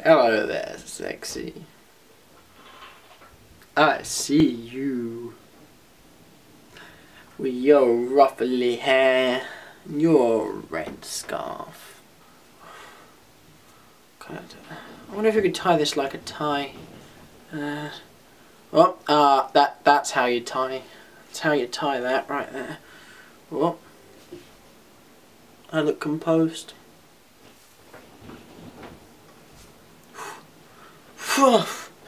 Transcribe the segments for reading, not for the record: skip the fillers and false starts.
Hello there, sexy. I see you. With your ruffly hair and your red scarf. I wonder if you could tie this like a tie. That's how you tie. That's how you tie that right there. Oh, I look composed.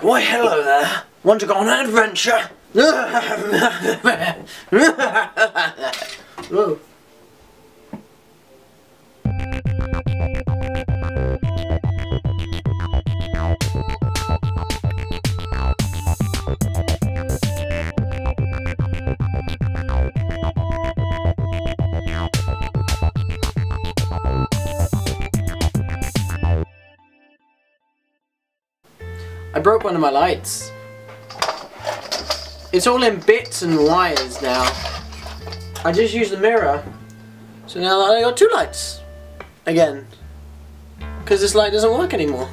Why, hello there. Want to go on an adventure? Whoa. I broke one of my lights. It's all in bits and wires now. I just used the mirror. So now I got two lights. Again. Because this light doesn't work anymore.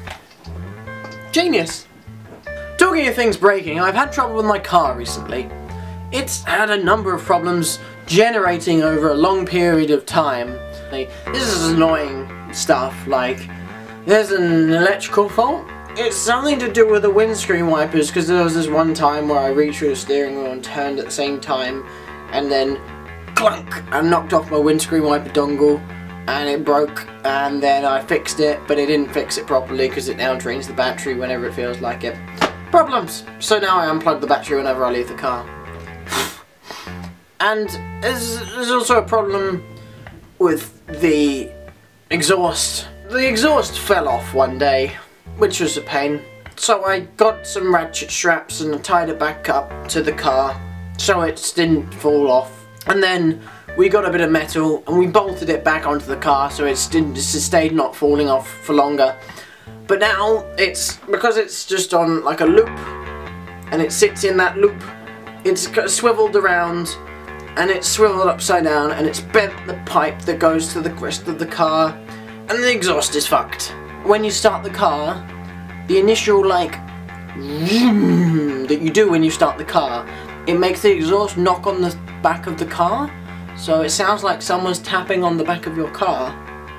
Genius. Talking of things breaking, I've had trouble with my car recently. It's had a number of problems generating over a long period of time. This is annoying stuff, like there's an electrical fault. It's something to do with the windscreen wipers, because there was this one time where I reached through the steering wheel and turned at the same time, and then clunk, I knocked off my windscreen wiper dongle and it broke, and then I fixed it, but it didn't fix it properly because it now drains the battery whenever it feels like it. Problems! So now I unplug the battery whenever I leave the car. And there's also a problem with the exhaust. The exhaust fell off one day, which was a pain. So I got some ratchet straps and I tied it back up to the car so it didn't fall off. And then we got a bit of metal and we bolted it back onto the car so it stayed not falling off for longer. But now because it's just on like a loop and it sits in that loop, it's swiveled around and it's swiveled upside down and it's bent the pipe that goes to the rest of the car and the exhaust is fucked. When you start the car, the initial like that you do when you start the car, it makes the exhaust knock on the back of the car, so it sounds like someone's tapping on the back of your car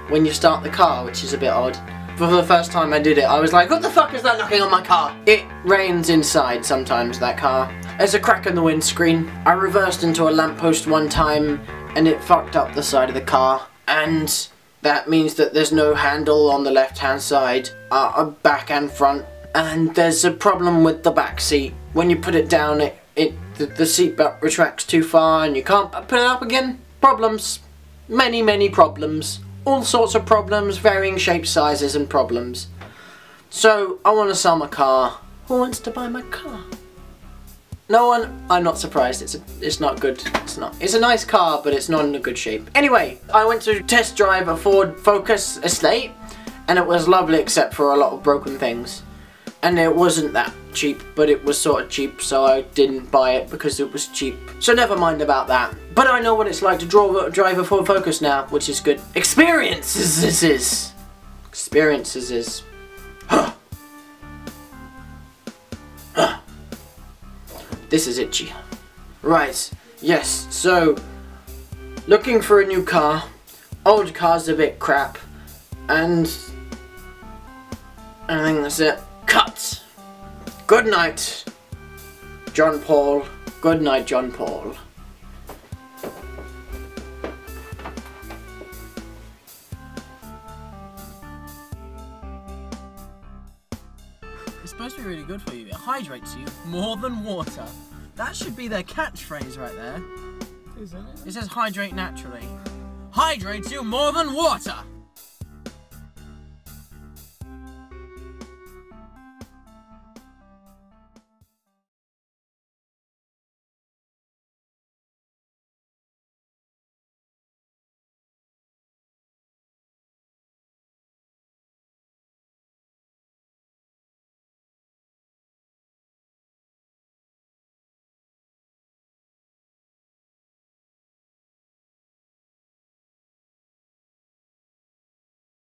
when you start the car, which is a bit odd. For the first time I did it, I was like, what the fuck is that knocking on my car? It rains inside sometimes, that car. There's a crack in the windscreen. I reversed into a lamppost one time and it fucked up the side of the car, and that means that there's no handle on the left hand side, back and front, and there's a problem with the back seat. When you put it down, the seat belt retracts too far and you can't put it up again. Problems. Many problems. All sorts of problems, varying shapes, sizes and problems. So, I want to sell my car. Who wants to buy my car? No one. I'm not surprised. It's not good. It's not. It's a nice car, but it's not in a good shape. Anyway, I went to test drive a Ford Focus Estate, and it was lovely except for a lot of broken things. And it wasn't that cheap, but it was sort of cheap, so I didn't buy it because it was cheap. So never mind about that. But I know what it's like to drive a Ford Focus now, which is good. Experiences. This is itchy. Right, yes, so looking for a new car. Old car's a bit crap, and I think that's it. Cut! Good night, John Paul. Good night, John Paul. It's supposed to be really good for you. It hydrates you more than water. That should be their catchphrase right there. Isn't it? It says hydrate naturally. Hydrates you more than water!